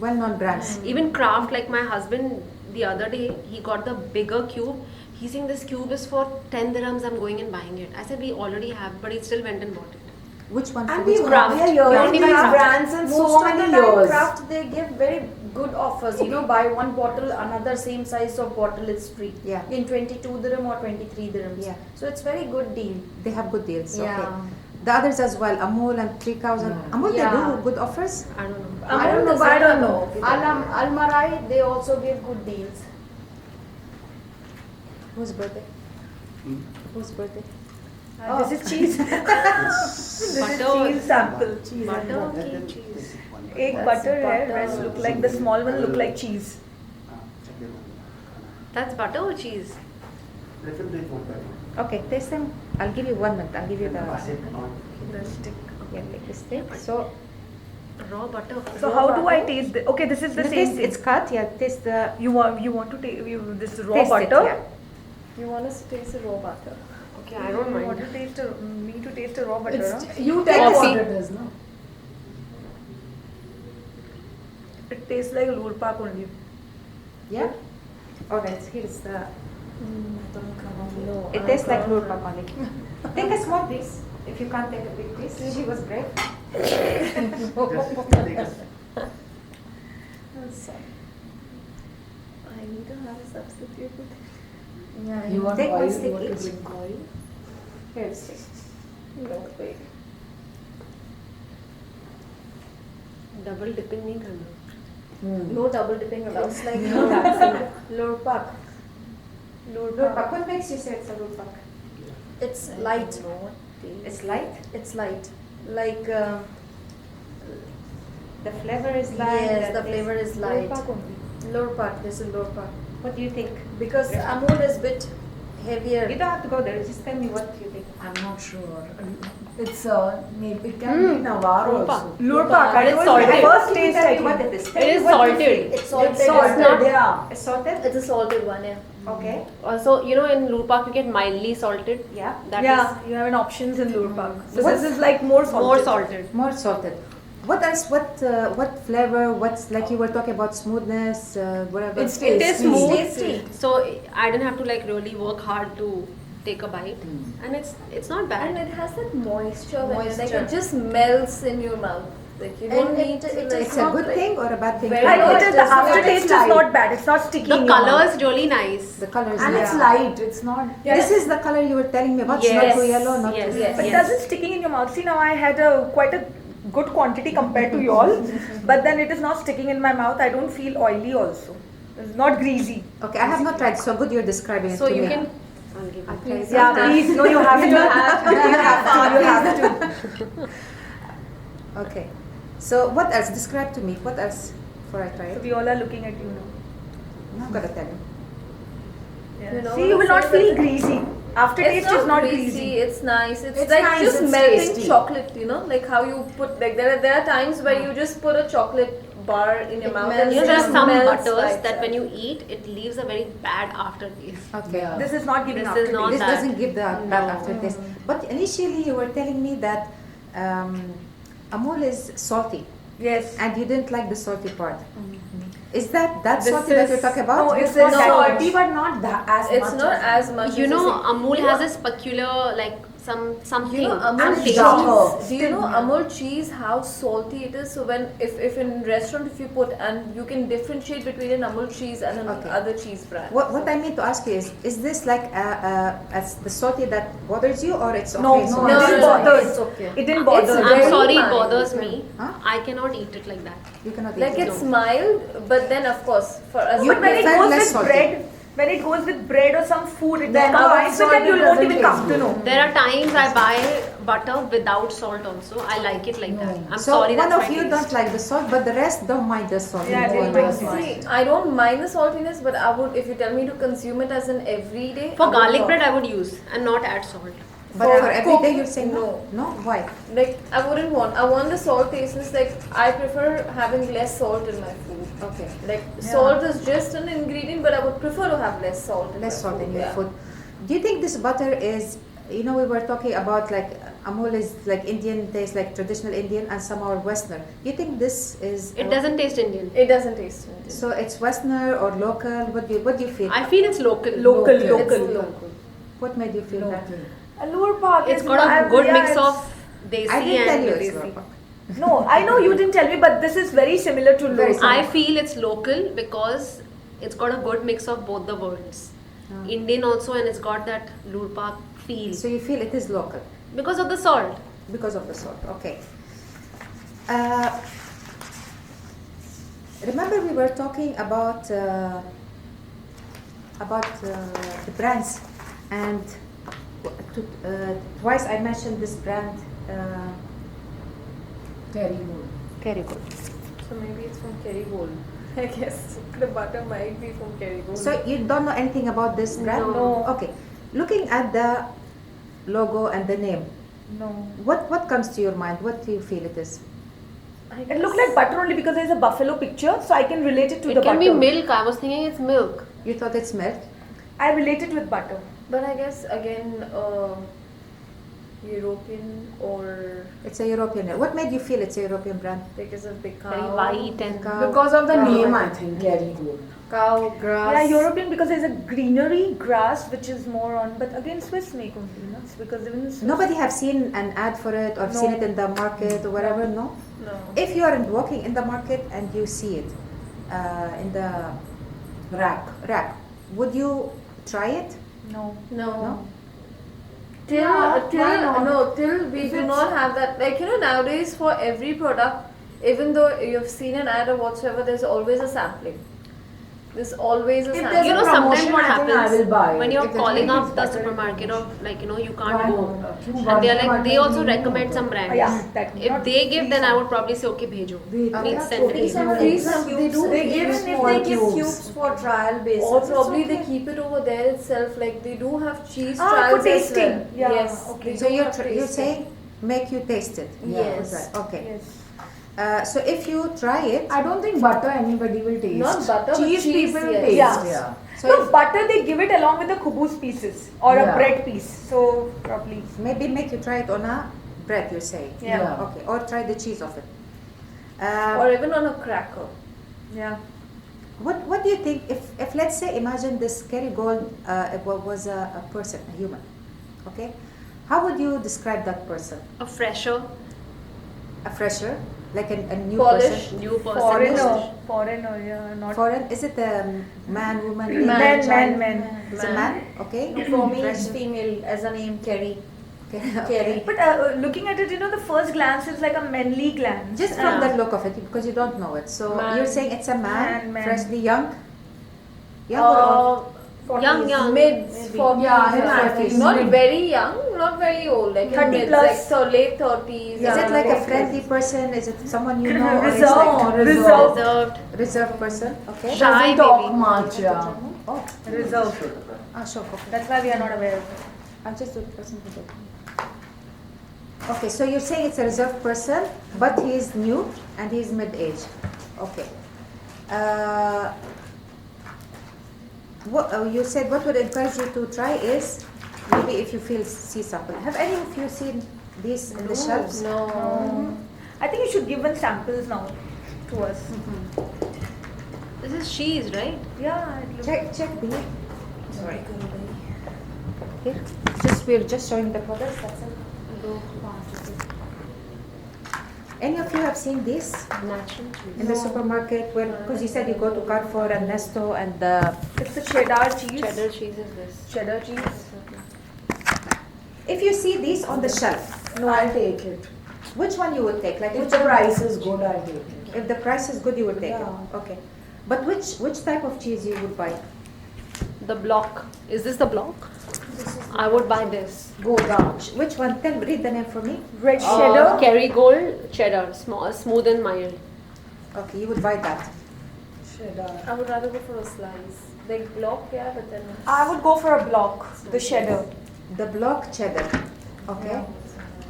well-known brands. Even Kraft, like my husband the other day, he got the bigger cube. He's saying this cube is for 10 dirhams. I'm going and buying it. I said we already have, but he still went and bought it. Which one? And Which we one? Kraft. are hearing Kraft. these Kraft. brands in Most so of many the time, years. Kraft, they give very good offers. You know, buy one bottle, another same size of bottle is free. Yeah. In 22 dirham or 23 dirhams. Yeah. So it's very good deal. They have good deals. Yeah. Okay. The others as well, Amul and 3000. Amul, Yeah. they do good offers. I don't know. I don't know, but I don't know. Okay. Almarai, they also give good deals. Whose birthday? Whose birthday? This is cheese. This is Butter. cheese sample. Cheese Butter and ki butter. cheese. Egg butter है, rest look like the small one look like cheese. That's butter or cheese? Okay, taste them. I'll give you 1 minute. I'll give you the The stick. yeah, like the stick. So Raw butter. So how do I taste the? Okay, this is the same taste, thing. it's cut. Yeah, taste the You want to taste this raw taste butter? it. Yeah. You want us to taste the raw butter? Okay, I don't You want mind. to taste me to taste a raw butter? It's, Huh? you tell us Coffee. what it is, no? It tastes like lurpak only. Yeah. Alright, here's the. No. It tastes like lurpak only. Take a small piece. If you can't take a big piece, she was brave. I need to have a substitute. Yeah. You want Take oil? one You stick want to each. drink oil? Here's stick. No, wait. Double dipping नहीं करना. No double dipping allowed. It's like lurpak. Lurpak. What makes you say it's a lurpak? It's light. It's light. It's light. Like The flavor is light. yes, the flavor is light. Lurpak only. Lurpak. This is lurpak. What do you think? Because Amul is bit heavier. You don't have to go there. Just tell me what you think. I'm not sure. It's maybe it can be Navarro also. Lurpak. But I it's told you, salted. first Tell taste me I what think. it is. It Tell me is what you salted. feel. It's salted. It's salted, not- yeah. It's salted? It's a salted one, yeah. Okay. Also, you know, in Lurpak you get mildly salted. Yeah. That Yeah, you have an options in lurpak. So What's- this is like more is salted. more salted. More salted. What else? What flavor? What's like you were talking about smoothness, whatever. It's It is tasty. smooth. Tasty. So I didn't have to like really work hard to take a bite, and it's not bad. And it has that moisture, when it, like Moisture. it just melts in your mouth. Like you don't need to. It's a good thing or a bad thing? Very I know good. it is. The It's not- aftertaste it's is light. not bad. It's not sticky. The in your color mouth. is really nice. The color is And nice. it's light. It's not. This is the color you were telling me about. It's not Yes. too yellow, not Yes. too Yes. But it doesn't sticking in your mouth. See, now I had quite a good quantity compared to y'all, but then it is not sticking in my mouth. I don't feel oily also. It's not greasy. Okay, I have not tried. So good, you're describing it So to you me. can. I'll give you. Please. Yeah, please. No, you have to. You have to. You have to. Okay. So what else? Describe to me. What else? Before I try So it. we all are looking at you now. I'm gonna tell you. Yeah. You know See, you will what not I'm saying, feel greasy. Aftertaste is not greasy. It's nice. It's It's like nice, just it's melting tasty. chocolate. You know, like how you put like there are times where you just put a chocolate bar in your It mouth. melts. And You know, it there are just some melts butters by that itself. when you eat, it leaves a very bad aftertaste. Okay. Yeah. This is not giving This is aftertaste. not This that. doesn't give the bad No. aftertaste. But initially you were telling me that Amul is salty, Yes. and you didn't like the salty part. Is that This salty that you're is- talking about? No, It's it's not salty, but not that as It's much. not as much. You as know, say. Amul You has know- this peculiar like something. You know Amul And cheese. darker. Do you know Yeah. Amul cheese how salty it is? So when if in restaurant if you put and you can differentiate between an Amul cheese and an Okay. other cheese brand. What I mean to ask you is this like as the salty that bothers you, or it's okay? No, it's no, fine? it didn't bother. It's okay. It didn't bother. It's I'm very sorry, it mild. bothers me. Huh? I cannot eat it like that. You cannot Like eat it. it's mild, but then of course for us. You But when it prefer goes less with salty. bread, when it goes with bread or some food, it Then combines with and you salty won't doesn't even taste come to good. know. There are times I buy butter without salt also. I like it like that. I'm So sorry, one that's of my you taste. don't like the salt, but the rest don't mind the salt. Yeah, they Oh, don't nice. mind. See, I don't mind the saltiness, but I would if you tell me to consume it as an everyday. For I would garlic not. bread, I would use and not add salt. But For for every day cook, you're saying no? No? Why? Like I wouldn't want. I want the salt taste. Like I prefer having less salt in my food. Okay. Like salt is just an ingredient, but I would prefer to have less salt. Less my salt food. in your Yeah. food. Do you think this butter is, you know, we were talking about like Amul is like Indian taste, like traditional Indian, and some are Westerner. You think this is? It doesn't taste Indian. It doesn't taste Indian. So it's Westerner or local? What do you feel? I feel it's local. Local, It's local. local. What made you feel that? Local. Allure Park It's is got a I- good yeah, mix it's- of desi I didn't tell and you it's desi. local. No, I know you didn't tell me, but this is very similar to Very local. I feel it's local because it's got a good mix of both the worlds. Ah. Indian also, and it's got that Lurpak feel So you feel it is local because of the salt. because of the salt. Okay. Remember we were talking about the brands, and twice I mentioned this brand. Terrible. Kerrygold. So maybe it's from Kerrygold. I guess the butter might be from Kerrygold. So you don't know anything about this brand? No. Okay. Looking at the logo and the name, No. what comes to your mind? What do you feel it is? It looked like butter only because there's a buffalo picture, so I can relate it to It the can butter. be milk. I was thinking it's milk. You thought it's milk? I relate it with butter. But I guess again, European or It's a European. What made you feel it's a European brand? because of big Very cow, white and Cow. Because of the Cow. name, I think, Kerrygold. cow grass. Yeah, European because there's a greenery grass which is more on, but again Swiss make only, no? It's because even Swiss. Nobody have seen an ad for it or No. seen it in the market or whatever, no? No. If you are walking in the market and you see it in the Rack. rack, would you try it? No. No. No? Till Yeah, till why not? no till we If do it's- not have that, like nowadays for every product, even though you've seen an ad or whatsoever, there's always a sampling. There's always a If sampling. there's you a know, sometimes promotion, what I think I happens will buy when it. you're If the calling drink up is the better, supermarket or you Why can't go, not? and they're like they also recommend some brands. Yeah, that If not they give, then I free would probably say okay, bhejo. They Please have send totally it. some Free cubes. some They do They give even if small they give cubes. cubes for trial basis, Or or probably it's they okay. keep it over there itself. Like they do have cheese Ah, trials for as tasting. well. Yeah, Yes. okay. they So do you're have you're tasting. saying make you taste it. Yes. Right. Okay. Yes. So if you try it, I don't think butter anybody will taste. Not butter, but cheese cheese, people will yes. taste. Yeah. Yeah. so No, if- butter they give it along with the khubus pieces or a Yeah. bread piece. So probably. maybe make you try it on a bread. You're saying. Yeah. Yeah. Okay. Or try the cheese of it. Or even on a cracker. Yeah. What do you think if let's say imagine this Kerrygold was a person, a human, okay? How would you describe that person? A fresher, A fresher, like a new Polish. person? new person. Foreigner, yeah, not. Foreign? Is it a man, woman, lady, Man, child? man. It's a man, okay? For me, it's Fresher. female as a name, Kerry. Okay. Kerry. But looking at it, the first glance is like a manly glance. Just from the look of it, because you don't know it. So Man. you're saying it's a man, Man. freshly young? Young or old? Young. Mid maybe. 40s. Yeah, then I or think not mid. very young, not very old. Like 30 mid, plus. like so late 30s. Is it like a Yeah. friendly person? Is it someone you know? Or is Reserved. like Reserved. Reserved. reserved person? Okay. Shy Doesn't talk maybe. much. Yeah. Oh, Reserved. sure. Okay. That's why we are not aware of it. I'll just do the person who did. Okay, so you're saying it's a reserved person, but he is new and he is mid-age. Okay. What you said? What would encourage you to try is maybe if you see something. Have any of you seen these in the shelves? No. I think you should give them samples now to us. This is cheese, right? Yeah, it looks. Check the. Sorry. Here, we're just showing the products. That's it. Any of you have seen this Natural cheese. in the supermarket? Because you said you go to Carrefour and Nesto and It's a cheddar cheese. Cheddar cheese is this. Cheddar cheese. if you see these on the shelf, No, I'll take it. which one you would take? Like If which the one- price is good, I'll take it. If the price is good, you would take Yeah. it. Okay. But which type of cheese you would buy? The block. Is this the block? I would buy this. Gouda. Which one? Read the name for me. Red cheddar. Kerrygold cheddar, small, smooth and mild. Okay, you would buy that. Cheddar. I would rather go for a slice. Like block, yeah, but then. I would go for a block. The cheddar. The block cheddar. Okay.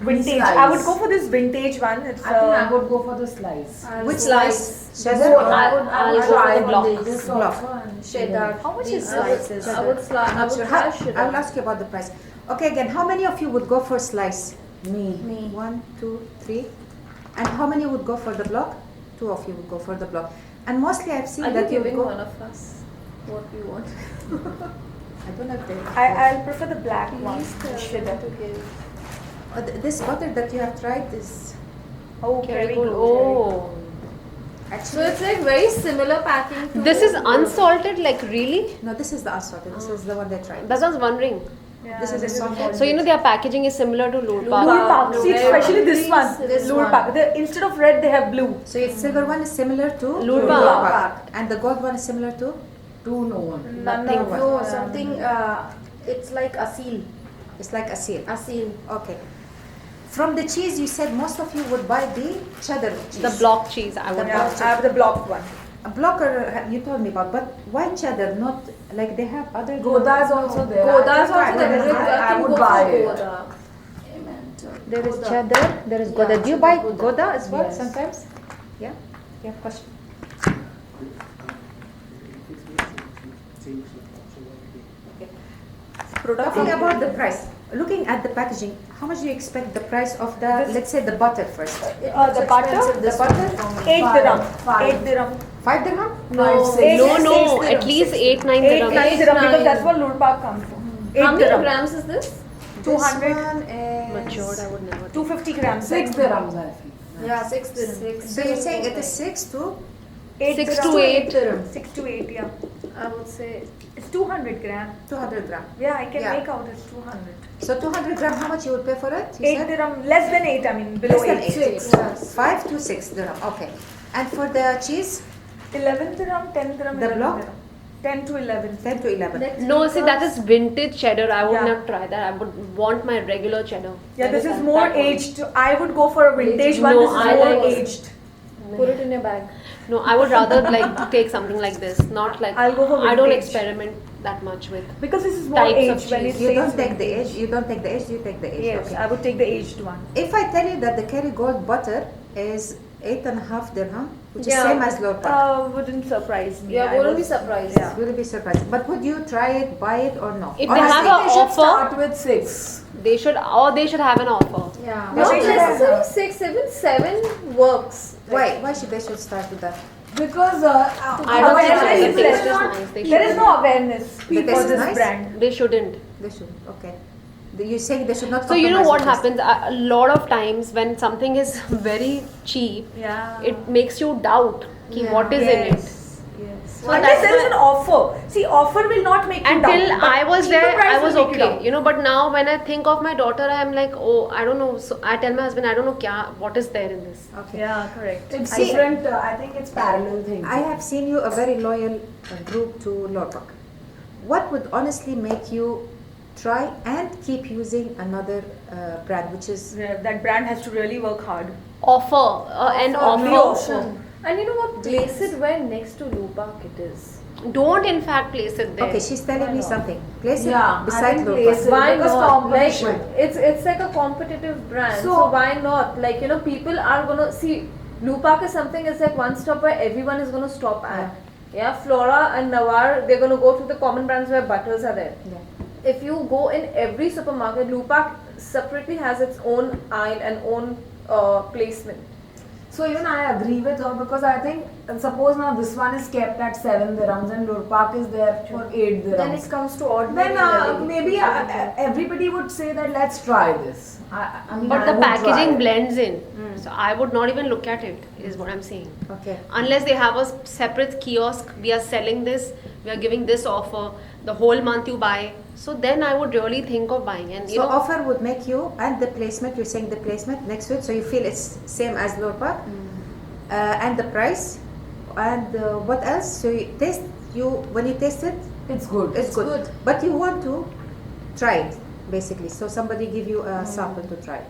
Vintage. Slice. I would go for this vintage one. It's I think I would go for the slice. Which slice? Cheddar Both. or I'll go for the block. Just Block. offer and Cheddar. How much is These slices? slices? I would I'm not try sure. I will cheddar. ask you about the price. Okay, again, how many of you would go for slice? Me. 1, 2, 3. And how many would go for the block? 2 of you would go for the block. And mostly I've seen Are you that you would giving go. one of us what we want? I don't know if they. I'll prefer the black one. Please tell Shit. them to give. This butter that you have tried is Oh, very good. Oh. So actually. it's like very similar packing to This is unsalted, like really? No, this is the unsalted. This is the one they tried. That's what I was wondering. Yeah, This is a salted. So you know their packaging is similar to Lure Park. Lure Park. See, Lure especially Park. this one. This Lure one. Park. Instead of red, they have blue. So its silver one is similar to Lure Park. And the gold one is similar to. Two no one. None Nothing. of No, something, it's like a seal. It's like a seal. A seal. Okay. From the cheese, you said most of you would buy the cheddar cheese. The block cheese, I would The Yeah, buy. block I have the blocked one. A blocker you told me about, but why cheddar? Not like they have other. Gouda is also there. Gouda is I also think there. I would buy it. Gouda. There is cheddar. There is Gouda. Do you buy Gouda as well Yes. sometimes? Yeah. You have question. Talking about the price, looking at the packaging, how much do you expect the price of the, let's say the butter first? The butter? The butter? 8 dirham. Five. 8 dirham. 5 dirham? No, Six. No, no, Six at least 8-9 8, dirhams. 9 dirham because nine. that's what Lure Park comes from. 8 How many dirham. grams is this? 200. This one is Matured, I would never. 250 grams. 6 dirhams, I feel. Yeah, 6 dirham. So you're saying it is 6 to 8 6 dirham. to 8. dirham. 6 to 8, yeah. I would say It's 200 gram. 200 gram. Yeah, I can Yeah. make out it's 200. So 200 gram, how much you would pay for it? You 8 said? dirham, less than 8, I mean, below Less than 8. 8. Yes. 5 to 6 dirham. Okay. And for the cheese, 11 dirham, 10 dirham, The 11 block? dirham. 10 to 11. 10 to 11. next No, see that is vintage cheddar. I would Yeah. not try that. I would want my regular cheddar. Yeah, That this is that more one. aged. I would go for a vintage one. No, This is I more like- aged. put it in your bag. No, I would rather like take something like this. Not like I'll go for I don't vintage. experiment that much with. Because this is more Types of aged when it cheese. You says don't take the vintage. age, you don't take the age, you take the age. Yes, Okay. I would take the aged one. If I tell you that the Kerrygold butter is 8.5 dirham, which is Yeah. same as Lure Park, Wouldn't surprise me. Yeah, I wouldn't would- be surprised. Yeah. you will be surprised. But would you try it, buy it, or no? If they Honestly, have a They should offer, start with 6. they should have an offer. Yeah. No, Not they should have- necessarily 6, even 7 works. why? Why should they should start with that? Because I don't think Awareness so. I is think it's less. just nice. They There is shouldn't. no awareness The for taste is this nice? brand. They shouldn't. They should. Okay. You saying they should not. So you know what compromise with happens? A lot of times when something is very cheap, Yeah. it makes you doubt ki what is in it. Yes. So Unless that's there is why- an offer. See, offer will not make you Until doubt. but I was cheaper there, price I will was make you okay, doubt. you know. But now when I think of my daughter, I am like, oh, I don't know. So I tell my husband, I don't know what is there in this. this? Okay. Yeah, correct. it's See- different. I think it's parallel thing. I have seen you a very loyal group to Lure Park. What would honestly make you try and keep using another brand, which is Yeah, that brand has to really work hard. Offer an Offer. offer. And you know what? Place it where next to Lure Park it is. Don't in fact place it there. okay. She's telling Why me not? something. Place Yeah, it I beside think Lure place Park. it. Why Because not? competition. Like it's like a competitive brand. So, So- why not? Like you know, people are gonna see. Lure Park is something. It's like one stop where everyone is gonna stop at. Yeah, Flora and Nawar, they're gonna go through the common brands where butters are there. Yeah. If you go in every supermarket, Lure Park separately has its own aisle and own placement. So even I agree with her because I think suppose now this one is kept at 7 dirhams and Lure Park is there for 8 dirhams. Then it comes to ordinary Then level. maybe everybody would say that let's try this. I mean, But I the would try packaging it. blends in. So I would not even look at it, is what I'm saying. Okay. Unless they have a separate kiosk, we are selling this, we are giving this offer, the whole month you buy. So then I would really think of buying. And you So know, offer would make you, and the placement, you're saying the placement next to it, so you feel it's same as Lure Park, and the price, and what else? So when you taste it, It's good. it's good. But you want to try it, basically. So somebody give you a sample to try.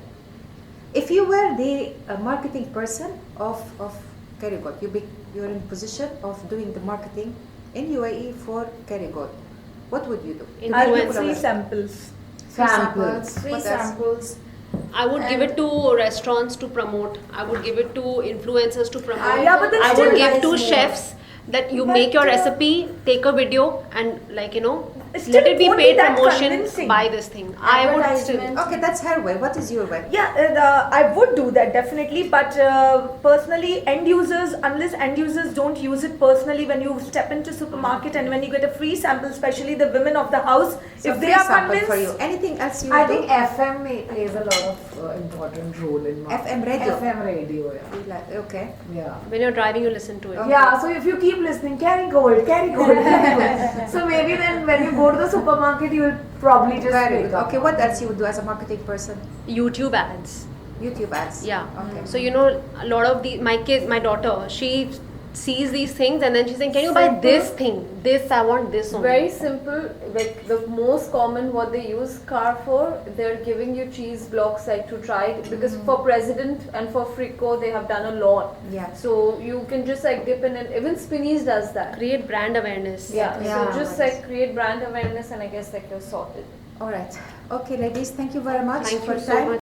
If you were the marketing person of Kerrygold, you're in position of doing the marketing in UAE for Kerrygold, what would you do? I'll give Influencers. 3 samples. Samples. Free What else? samples. I would give it to restaurants to promote. I would give it to influencers to promote. Yeah, but then I still would give nice to more. chefs that you But, make your recipe, take a video, and like you know, still Let it be won't paid that promotion. convincing. Buy this thing. I would still. Advertisement. Okay, that's her way. What is your way? Yeah, I would do that definitely, but personally, end users, unless end users don't use it personally, when you step into supermarket and when you get a free sample, especially the women of the house, So if they free are sample convinced, for you. Anything else you I do? think FM plays a lot of important role in marketing. FM radio. FM radio, yeah. You like- Okay. Yeah. When you're driving, you listen to it. Okay. Yeah, so if you keep listening, carry gold, carry gold, carry gold. So maybe then when you go to the supermarket, you will probably just Very wake good. up. Okay, what else you would do as a marketing person? YouTube ads. YouTube ads. Yeah. Okay. So you know, a lot of my daughter, she sees these things and then she's saying, "Can you buy this thing? This I want this only." Very simple, like the most common what they use car for, they're giving you cheese blocks like to try it because for President and for Frico they have done a lot. Yeah. So you can just like dip in it. Even Spinneys does that. Create brand awareness. Yeah. Yeah. So just like create brand awareness and I guess like you're sorted. All right. Okay, ladies, thank you very much Thank for you so time. much.